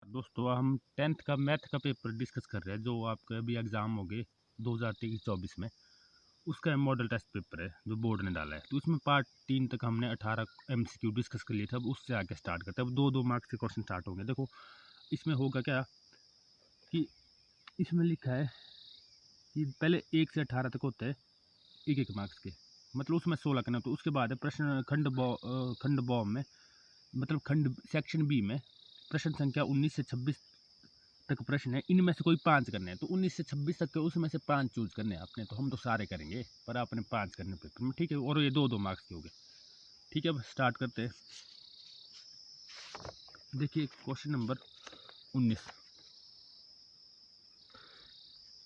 दोस्तों हम 10th का मैथ का पेपर डिस्कस कर रहे हैं जो आपके अभी एग्ज़ाम हो गए 2023-24 में। उसका मॉडल टेस्ट पेपर है जो बोर्ड ने डाला है। तो उसमें पार्ट 3 तक हमने 18 MCQ डिस्कस कर लिए थे। अब उससे आगे स्टार्ट करते हैं। अब 2-2 मार्क्स के क्वेश्चन स्टार्ट होंगे। देखो इसमें होगा क्या कि इसमें लिखा है कि पहले 1 से 18 तक होते हैं एक मार्क्स के, मतलब उसमें 16 करना। तो उसके बाद है प्रश्न खंड ब में, मतलब खंड सेक्शन बी में प्रश्न संख्या 19 से 26 तक प्रश्न है। इनमें से कोई 5 करने हैं। तो 19 से 26 तक के उसमें से 5 चूज करने हैं आपने। तो हम तो सारे करेंगे पर आपने 5 करने पेपर में, ठीक है। और ये 2-2 मार्क्स के हो गए, ठीक है। अब स्टार्ट करते हैं। देखिए क्वेश्चन नंबर 19,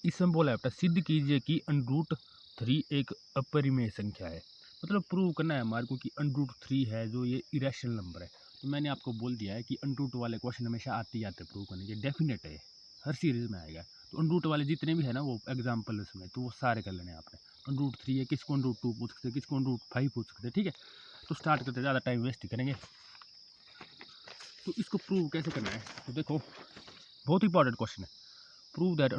इसमें बोला है सिद्ध कीजिए कि √3 एक अपरिमेय संख्या है। मतलब प्रूव करना है हमारे को कि √3 है जो ये इरेशनल नंबर है। तो मैंने आपको बोल दिया है कि √2 वाले क्वेश्चन हमेशा आते ही आते प्रूव करने के, डेफिनेट है, हर सीरीज में आएगा। तो √2 वाले जितने भी है ना वो एग्जाम्पल उसमें, तो वो सारे कर लेने आपने। √3 है, किसको √2 पूछ सकते, किसको √5 पूछ सकते, ठीक है। तो स्टार्ट करते, ज़्यादा टाइम वेस्ट करेंगे। तो इसको प्रूव कैसे करना है, तो देखो बहुत इंपॉर्टेंट क्वेश्चन है। प्रूव दैट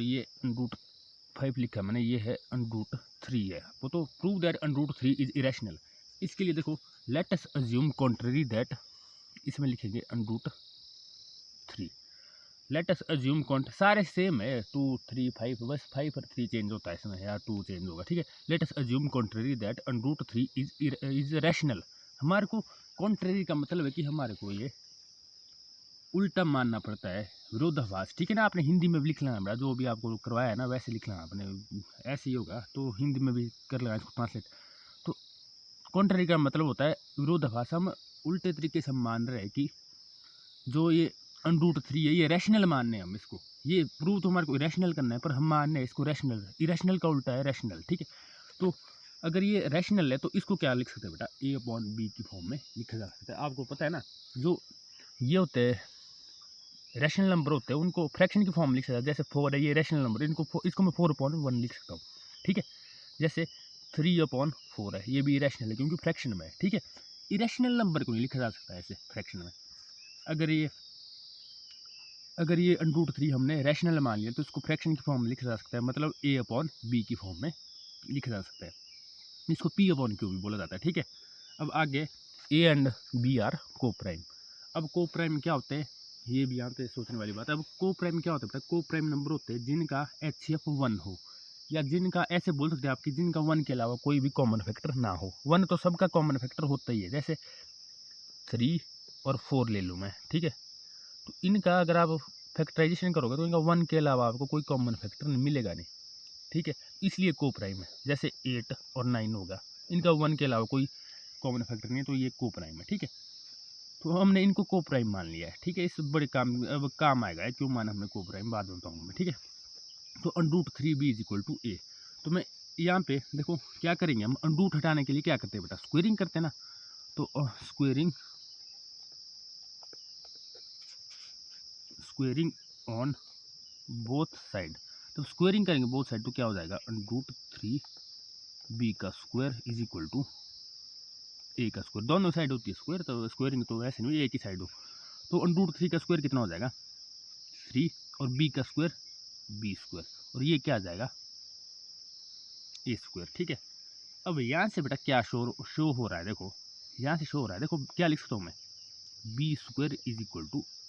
ये √5 लिखा है मैंने, ये है √3 है वो। तो प्रूव दैट √3 इज इरेशनल। इसके लिए देखो let us assume contrary that, इसमें लिखेंगे √3। लेट अस अज्यूम सारे सेम है, 2 3 5, बस 5 और 3 चेंज होता है इसमें, या 2 चेंज होगा, ठीक है। Let us assume contrary that √3 is rational. हमारे को कॉन्ट्ररी का मतलब है कि हमारे को ये उल्टा मानना पड़ता है, विरोधाभास, ठीक है ना। आपने हिंदी में भी लिख लेना है, जो भी आपको करवाया है ना वैसे लिख लेना आपने, ऐसे ही होगा। तो हिंदी में भी कर लेना इसको ट्रांसलेट। तो कॉन्ट्ररी का मतलब होता है विरोधाभास। हम उल्टे तरीके से हम मान रहे हैं कि जो ये √3 है ये रैशनल मान रहे हैं हम इसको। ये प्रूव तो हमारे को रैशनल करना है पर हम मान रहे हैं इसको रैशनल। इरेशनल का उल्टा है रैशनल, ठीक है। तो अगर ये रैशनल है तो इसको क्या लिख सकते हैं बेटा, A/B की फॉर्म में लिखा जा सकता है। आपको पता है ना, जो ये होते हैं रैशनल नंबर होते हैं उनको फ्रैक्शन की फॉर्म में लिख सकता है। जैसे 4 है, ये रैशनल नंबर, इसको मैं 4/1 लिख सकता हूँ, ठीक है। जैसे 3/4 है, ये भी इरेशनल है क्योंकि फ्रैक्शन में है, ठीक है। इरेशनल नंबर को नहीं लिखा जा सकता ऐसे फ्रैक्शन में। अगर ये √3 हमने रैशनल मान लिया तो इसको फ्रैक्शन की फॉर्म में लिखा जा सकता है, मतलब A/B की फॉर्म में लिखा जा सकता है। इसको P/Q भी बोला जाता है, ठीक है। अब आगे A एंड B आर को प्राइम। अब को प्राइम क्या होते हैं, ये भी यहाँ पे सोचने वाली बात है। अब को प्राइम क्या होता है, को प्राइम नंबर होते हैं जिनका HCF 1 हो, या जिनका ऐसे बोल सकते हैं आपकी जिनका 1 के अलावा कोई भी कॉमन फैक्टर ना हो। 1 तो सबका कॉमन फैक्टर होता ही है, जैसे 3 और 4 ले लूँ मैं, ठीक है। तो इनका अगर आप फैक्टराइजेशन करोगे तो इनका 1 के अलावा आपको कोई कॉमन फैक्टर मिलेगा नहीं, ठीक है। इसलिए को प्राइम है। जैसे 8 और 9 होगा, इनका 1 के अलावा कोई कॉमन फैक्टर नहीं है, तो ये को प्राइम है, ठीक है। तो हमने इनको को प्राइम मान लिया है, ठीक है। इस बड़े काम अब काम आएगा क्यों माना हमने को प्राइम, बाद में बताऊँगा मैं, ठीक है। तो √3b = A। तो मैं यहाँ पे देखो क्या करेंगे हम, √ हटाने के लिए क्या करते हैं बेटा, स्क्वेयरिंग करते हैं ना। तो स्क्वेयरिंग ऑन बोथ साइड। तो स्क्वेयरिंग करेंगे बोथ साइड तो क्या हो जाएगा, √3b का स्क्वायर = A का स्क्वायर। दोनों साइड होती है स्क्वायर, तो स्क्वेयरिंग तो ऐसे नहीं एक ही साइड हो। तो √3 का स्क्वायर कितना हो जाएगा, 3, और b का स्क्वायर b², और ये क्या आ जाएगा, A², ठीक है। अब यहाँ से बेटा क्या शो हो रहा है, देखो यहाँ से शो हो रहा है, देखो क्या लिख सकता हूँ मैं, b² =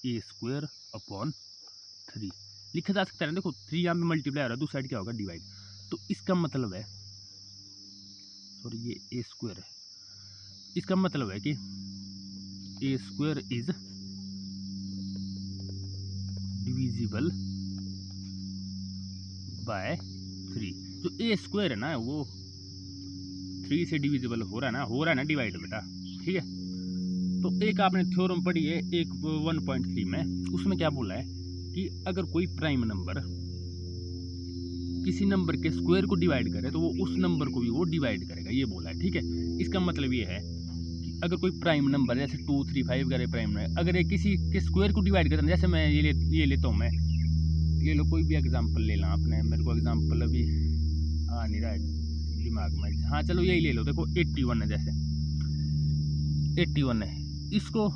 A²/3 लिखा जा सकता है ना। देखो 3 यहाँ पे मल्टीप्लाई हो रहा है, दूसरी साइड क्या होगा, डिवाइड। तो इसका मतलब है, सॉरी ये A² है, इसका मतलब है कि A² इज डिविजिबल बाय 3। जो A² है ना वो 3 से डिविजिबल हो रहा है ना डिवाइड बेटा, ठीक है। तो एक आपने थ्योरम पढ़ी है एक 1.3 में, उसमें क्या बोला है कि अगर कोई प्राइम नंबर किसी नंबर के स्क्वायर को डिवाइड करे तो वो उस नंबर को भी वो डिवाइड करेगा, ये बोला है, ठीक है। इसका मतलब ये है कि अगर कोई प्राइम नंबर जैसे 2 3 5 करे प्राइम नंबर, अगर ये किसी के स्क्वायर को डिवाइड करता है, जैसे मैं ये लेता हूँ मैं, ले लो कोई भी एग्जाम्पल ले ला आपने, मेरे को एग्जाम्पल अभी आ नहीं रहा है दिमाग में। हाँ चलो यही ले लो, देखो 81 है, जैसे 81 है, इसको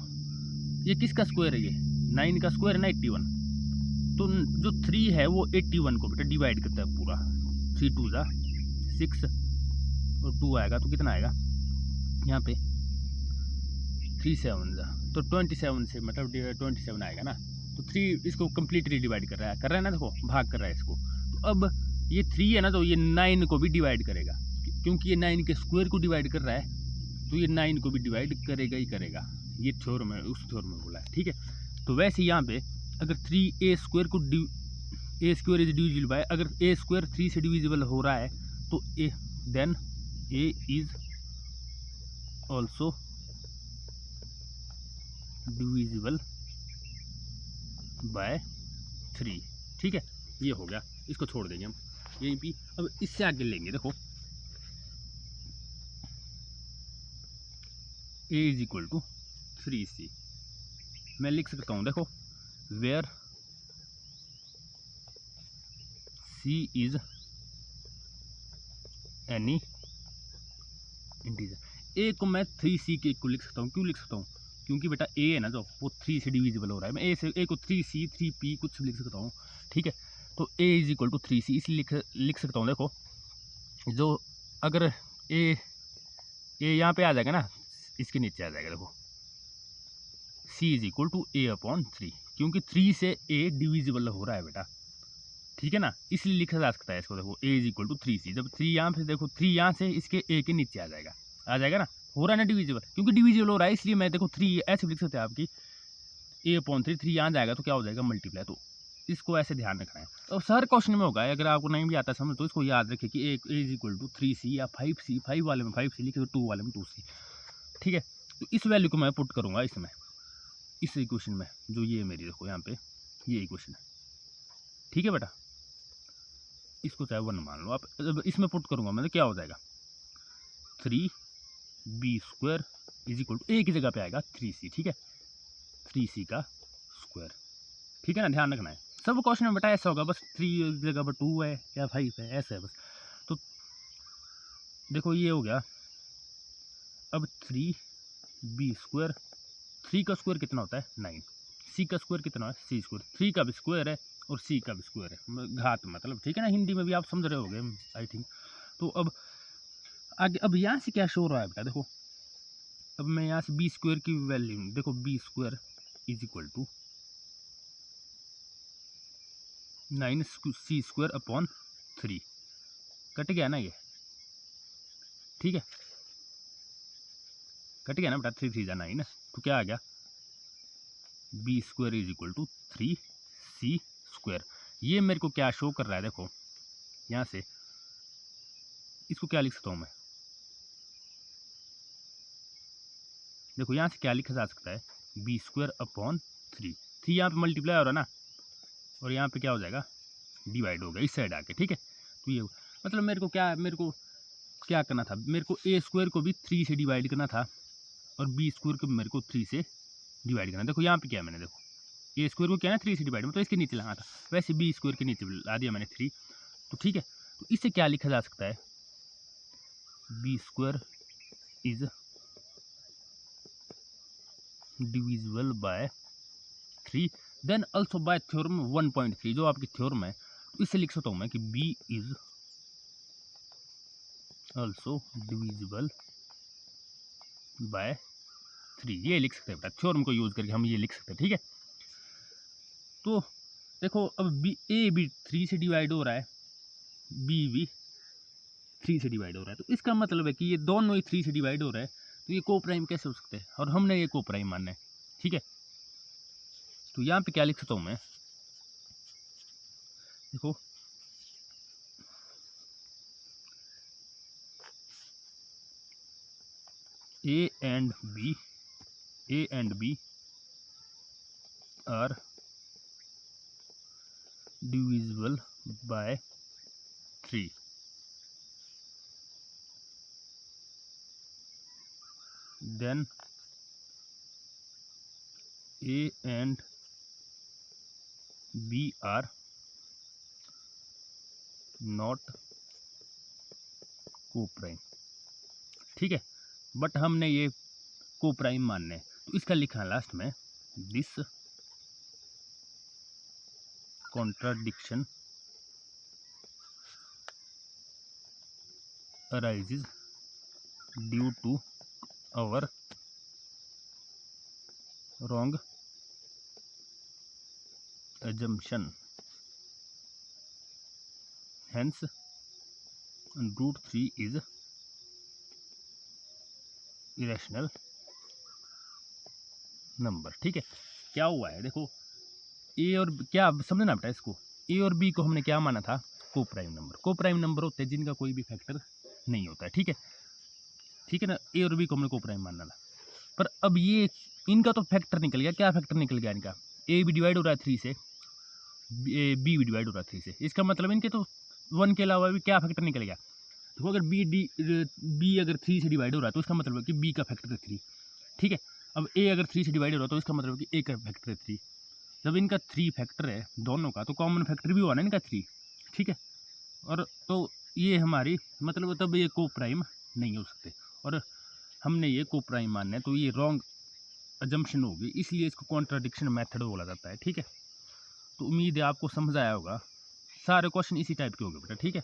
ये किसका स्क्वायर है, ये 9 का स्क्वायर है ना 81। तो जो 3 है वो 81 को बेटा डिवाइड करता है पूरा। 3 2 जा 6 और 2 आएगा तो कितना आएगा यहाँ पे 3 7 जा तो 27 से मतलब 27 आएगा ना। तो 3 इसको कम्प्लीटली डिवाइड कर रहा है ना, देखो भाग कर रहा है इसको। तो अब ये 3 है ना तो ये 9 को भी डिवाइड करेगा, क्योंकि ये 9 के स्क्वायर को डिवाइड कर रहा है तो ये 9 को भी डिवाइड करेगा ही करेगा। ये थ्योरम है, उस थ्योरम में बोला है, ठीक है। तो वैसे यहाँ पे अगर 3a स्क्वायर को a square is divisible by, अगर a स्क्वायर 3 से डिविजिबल हो रहा है तो a then a is also divisible by 3, ठीक है। ये हो गया, इसको छोड़ देंगे हम यहीं पे। अब इससे आगे लेंगे, देखो a is equal to 3c। मैं लिख सकता हूँ, देखो where c is any integer. a को मैं 3c के इक्वल लिख सकता हूँ। क्यों लिख सकता हूँ, क्योंकि बेटा a है ना जो वो 3 से डिविजिबल हो रहा है। मैं a को 3c 3p कुछ लिख सकता हूँ, ठीक है। तो a is equal to 3c इसलिए लिख सकता हूँ। देखो जो अगर a यहाँ पे आ जाएगा ना, इसके नीचे आ जाएगा, देखो c is equal to a upon 3, क्योंकि 3 से a डिविजिबल हो रहा है बेटा, ठीक है ना, इसलिए लिखा जा सकता है इसको। देखो a is equal to 3c, जब 3 यहाँ पे देखो 3 यहाँ से इसके a के नीचे आ जाएगा ना, हो रहा है ना डिविजिबल, क्योंकि डिविजिबल हो रहा है इसलिए मैं देखो 3 ऐसे लिख सकते हैं आपकी a अपॉन 3 यहाँ जाएगा तो क्या हो जाएगा मल्टीप्लाई। तो इसको ऐसे ध्यान रखना है। तो हर क्वेश्चन में होगा, अगर आपको नहीं भी आता समझ तो इसको याद रखें कि a is equal to 3c या 5c, 5 वाले में 5c लिखे तो 2 वाले में 2c, ठीक है। तो इस वैल्यू को मैं पुट करूँगा इसमें, इस इक्वेशन में, जो ये मेरी देखो यहाँ पे ये इक्वेशन है, ठीक है बेटा। इसको चाहे 1 मान लो आप। जब इसमें पुट करूँगा मैं तो क्या हो जाएगा 3b square is equal to a की जगह पे आएगा 3c, ठीक है, 3c का स्क्वायर, ठीक है ना, ध्यान रखना है। सब क्वेश्चन में बेटा ऐसा होगा, बस 3 की जगह पर 2 है या 5 है, ऐसा है बस। तो देखो ये हो गया। अब 3b स्क्वायर, 3 का स्क्वायर कितना होता है 9, c का स्क्वायर कितना है c स्क्वायर, 3 का भी स्क्वायर है और c का भी स्क्वायर है, घात मतलब, ठीक है ना, हिंदी में भी आप समझ रहे होगे आई थिंक। तो अब आगे अब यहाँ से क्या शो हो रहा है बेटा, देखो अब मैं यहाँ से b स्क्वायर की वैल्यू, देखो b square is equal to 9c square upon 3, cut गया ना ये, ठीक है, कट गया ना बेटा, 3 3 जा 9, तो क्या आ गया b square is equal to 3c square. ये मेरे को क्या शो कर रहा है, देखो यहाँ से इसको क्या लिख सकता हूँ मैं, देखो यहाँ से क्या लिखा जा सकता है b स्क्वायर अपॉन 3 यहाँ पे मल्टीप्लाई हो रहा है ना, और यहाँ पे क्या हो जाएगा डिवाइड होगा इस साइड आके, ठीक है। तो ये मतलब मेरे को क्या करना था, मेरे को a स्क्वायर को भी 3 से डिवाइड करना था और b स्क्वायर को मेरे को 3 से डिवाइड करना। देखो यहाँ पे क्या मैंने, देखो a स्क्वायर को क्या है 3 से डिवाइड में, तो इसके नीचे लाना था, वैसे b स्क्वायर के नीचे ला दिया मैंने 3, तो ठीक है। तो इससे क्या लिखा जा सकता है b square is divisible by 3 then also by theorem 1.3, जो आपकी थ्योरम है। तो इससे लिख सकता हूँ मैं कि b is also divisible by 3, ये लिख सकते हैं बेटा, थ्योरम को यूज करके हम ये लिख सकते हैं, ठीक है। तो देखो अब a भी 3 से डिवाइड हो रहा है, b भी 3 से डिवाइड हो रहा है, तो इसका मतलब है कि ये दोनों ही 3 से डिवाइड हो रहा है, तो ये को प्राइम कैसे हो सकते हैं, और हमने ये को प्राइम मानना है, ठीक है। तो यहाँ पे क्या लिख सकता हूँ मैं, देखो a and b are divisible by 3, then a and b are not co-prime, ठीक है। बट हमने ये को प्राइम मानने हैं, तो इसका लिखा लास्ट में this contradiction arises due to our wrong assumption. Hence, root 3 is irrational number. ठीक है, क्या हुआ है देखो, ए और क्या समझना बेटा इसको, ए और बी को हमने क्या माना था, को प्राइम नंबर। को प्राइम नंबर होते हैं जिनका कोई भी फैक्टर नहीं होता है, ठीक है ना। ए और बी को हमने को प्राइम मानना था, पर अब ये इनका तो फैक्टर निकल गया। क्या फैक्टर निकल गया इनका, ए भी डिवाइड हो रहा है 3 से, बी भी डिवाइड हो रहा है 3 से। इसका मतलब इनके तो 1 के अलावा भी क्या फैक्टर निकल गया। देखो अगर बी अगर 3 से डिवाइड हो रहा है तो इसका मतलब है कि बी का फैक्टर है 3, ठीक है। अब ए अगर 3 से डिवाइड हो रहा है तो इसका मतलब है कि ए का फैक्टर है 3। जब इनका 3 फैक्टर है दोनों का, तो कॉमन फैक्टर भी हुआ ना इनका 3, ठीक है। और तो ये हमारी मतलब तब ये को प्राइम नहीं हो सकते, और हमने ये को प्राइम मानना है, तो ये रॉन्ग अजम्पशन होगी, इसलिए इसको कॉन्ट्राडिक्शन मेथड बोला जाता है, ठीक है। तो उम्मीद है आपको समझ आया होगा। सारे क्वेश्चन इसी टाइप के होंगे बेटा, ठीक है।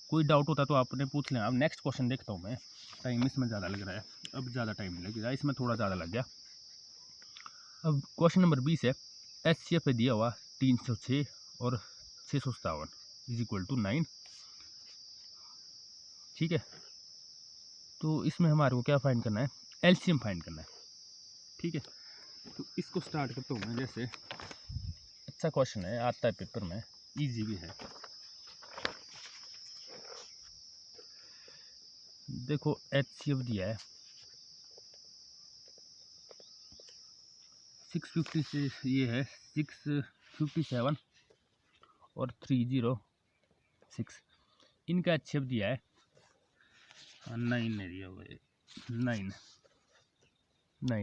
कोई डाउट होता तो आपने पूछ लेना। अब नेक्स्ट क्वेश्चन देखता हूँ मैं, टाइम इसमें ज़्यादा लग रहा है, अब ज़्यादा टाइम नहीं लगेगा, इसमें थोड़ा ज़्यादा लग गया। अब क्वेश्चन नंबर 20 है, HCF पे दिया हुआ 306 और 657 इज इक्वल टू 9, ठीक है। तो इसमें हमारे को क्या फाइंड करना है, एलसीएम फाइंड करना है, ठीक है। तो इसको स्टार्ट करता हूँ मैं। जैसे अच्छा क्वेश्चन है, आता है पेपर में, इजी भी है। देखो HCF दिया है 650 से, ये है 657 और 306। इनका HCF दिया है 9 ने दिया हुआ है, 9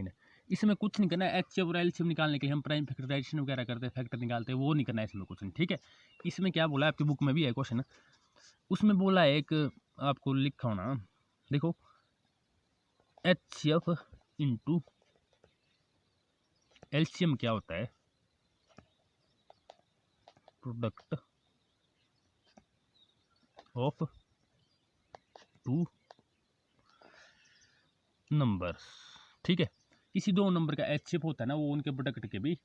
है। इसमें कुछ नहीं करना है, HCF और LCM निकालने के हम प्राइम फैक्टराइजेशन वगैरह करते हैं, फैक्टर निकालते हैं, वो नहीं करना है इसमें कुछ नहीं, ठीक है। इसमें क्या बोला है, आपकी बुक में भी है क्वेश्चन, उसमें बोला है एक, आपको लिखा होना, देखो HCF इंटू LCM क्या होता है, प्रोडक्ट ऑफ 2 नंबर्स, ठीक है। किसी 2 नंबर का HCF होता है ना, वो उनके प्रोडक्ट के भी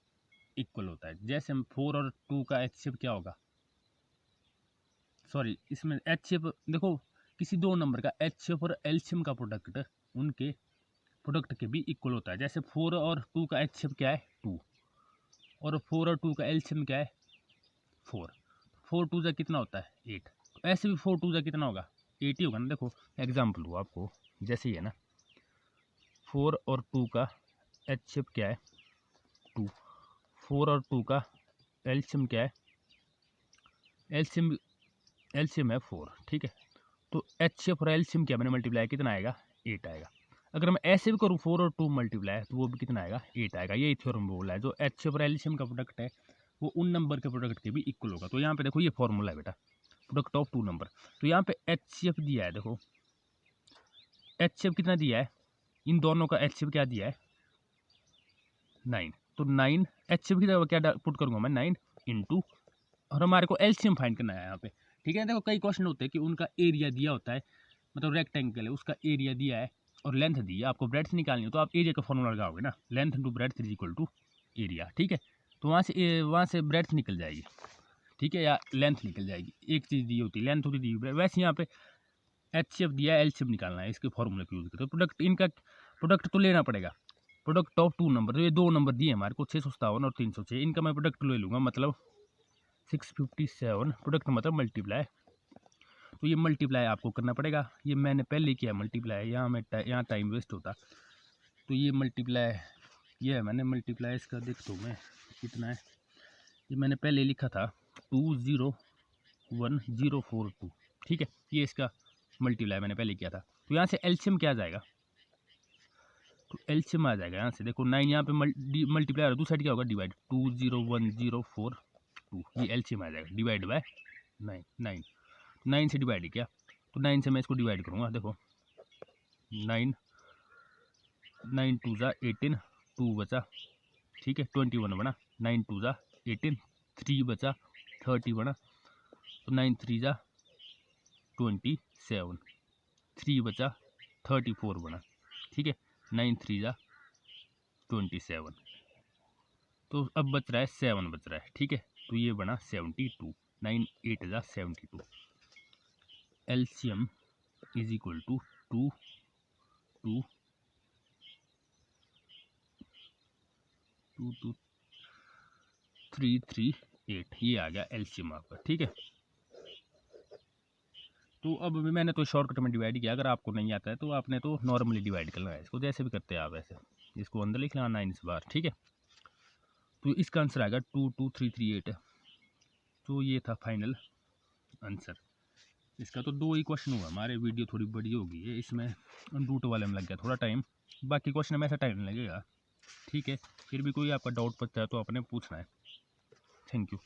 इक्वल होता है। जैसे हम 4 और 2 का HCF क्या होगा, सॉरी इसमें HCF देखो, किसी 2 नंबर का HCF और LCM का प्रोडक्ट उनके प्रोडक्ट के भी इक्वल होता है। जैसे 4 और 2 का HCF क्या है 2, और 4 और 2 का LCM क्या है 4। 4 2 कितना होता है 8, तो ऐसे भी 4 2 कितना होगा 8 ही होगा ना। देखो एग्जाम्पल दो आपको, जैसे ये ना 4 और 2 का HCF क्या है 2, 4 और 2 का LCM क्या है, LCM है 4, ठीक है। तो HCF और LCM क्या मैंने मल्टीप्लाई कितना आएगा 8 आएगा। अगर मैं ऐसे भी करूँ 4 और 2 मल्टीप्लाई तो वो भी कितना आएगा 8 आएगा। यही थ्योरम बोला है, जो HCF और LCM का प्रोडक्ट है वो उन नंबर के प्रोडक्ट के भी इक्वल होगा। तो यहाँ पे देखो ये फॉर्मूला है बेटा, प्रोडक्ट ऑफ 2 नंबर। तो यहाँ पे HCF दिया है, देखो HCF कितना दिया है, इन दोनों का HCF क्या दिया है 9। तो 9 HCF की जगह क्या पुट करूँगा मैं 9 इंटू, और हमारे को LCM फाइंड करना है यहाँ पे, ठीक है। देखो कई क्वेश्चन होते हैं कि उनका एरिया दिया होता है, मतलब रेक्टेंगल है उसका एरिया दिया है और लेंथ दी है, आपको ब्रेड्थ निकालनी हो तो आप एरिया का फॉर्मूला लगाओगे ना, length into breadth is equal to area, ठीक है। तो वहाँ से ब्रेड्थ निकल जाएगी, ठीक है, या लेंथ निकल जाएगी। एक चीज़ दी होती है लेंथ होती दी, वैसे यहाँ पे HCF दिया है, LCM निकालना है, इसके फॉर्मूले को यूज़ करते हैं। प्रोडक्ट इनका प्रोडक्ट तो लेना पड़ेगा, प्रोडक्ट ऑफ 2 नंबर। तो ये 2 नंबर दिए हमारे को 657 और 306, इनका मैं प्रोडक्ट ले लूँगा, मतलब 657 प्रोडक्ट मतलब मल्टीप्लाई। तो ये मल्टीप्लाई आपको करना पड़ेगा, ये मैंने पहले किया मल्टीप्लाई, यहाँ टाइम वेस्ट होता। तो ये मल्टीप्लाई, ये है मैंने मल्टीप्लाई इसका देखता हूँ मैं कितना है, ये मैंने पहले लिखा था 201042, ठीक है। ये इसका मल्टीप्लाई मैंने पहले किया था। तो यहाँ से LCM क्या आ जाएगा, तो LCM आ जाएगा यहाँ से, देखो 9 यहाँ पे मल्टीप्लाई और दूसरी साइड क्या होगा डिवाइड, 201042, ये LCM आ जाएगा डिवाइड बाय 9 से डिवाइड किया, तो 9 से मैं इसको डिवाइड करूँगा। देखो 9 2 ज़ा 18, 2 बचा ठीक है 21 बना, 9 2 जा 18, 3 बचा 30 बना, तो 9 3 जा 27, 3 बचा 34 बना, ठीक है 9 3 जा 27, तो अब बच रहा है 7 बच रहा है, ठीक है तो ये बना 72, 9 8 जा 72, एलसीएम इज इक्वल टू 2 2 2 2 3 3 8, ये आ गया एलसीएम आपका, ठीक है। तो अब भी मैंने तो शॉर्टकट में डिवाइड किया, अगर आपको नहीं आता है तो आपने तो नॉर्मली डिवाइड करना है इसको, जैसे भी करते हैं आप ऐसे, इसको अंदर लिख लेना 9 इस बार, ठीक है। तो इसका आंसर आएगा 22338, तो ये था फाइनल आंसर इसका। तो 2 ही क्वेश्चन हुआ हमारे, वीडियो थोड़ी बड़ी होगी है, इसमें रूट वाले में लग गया थोड़ा टाइम, बाकी क्वेश्चन में ऐसा टाइम नहीं लगेगा, ठीक है। फिर भी कोई आपका डाउट पड़ता है तो आपने पूछना है। Thank you.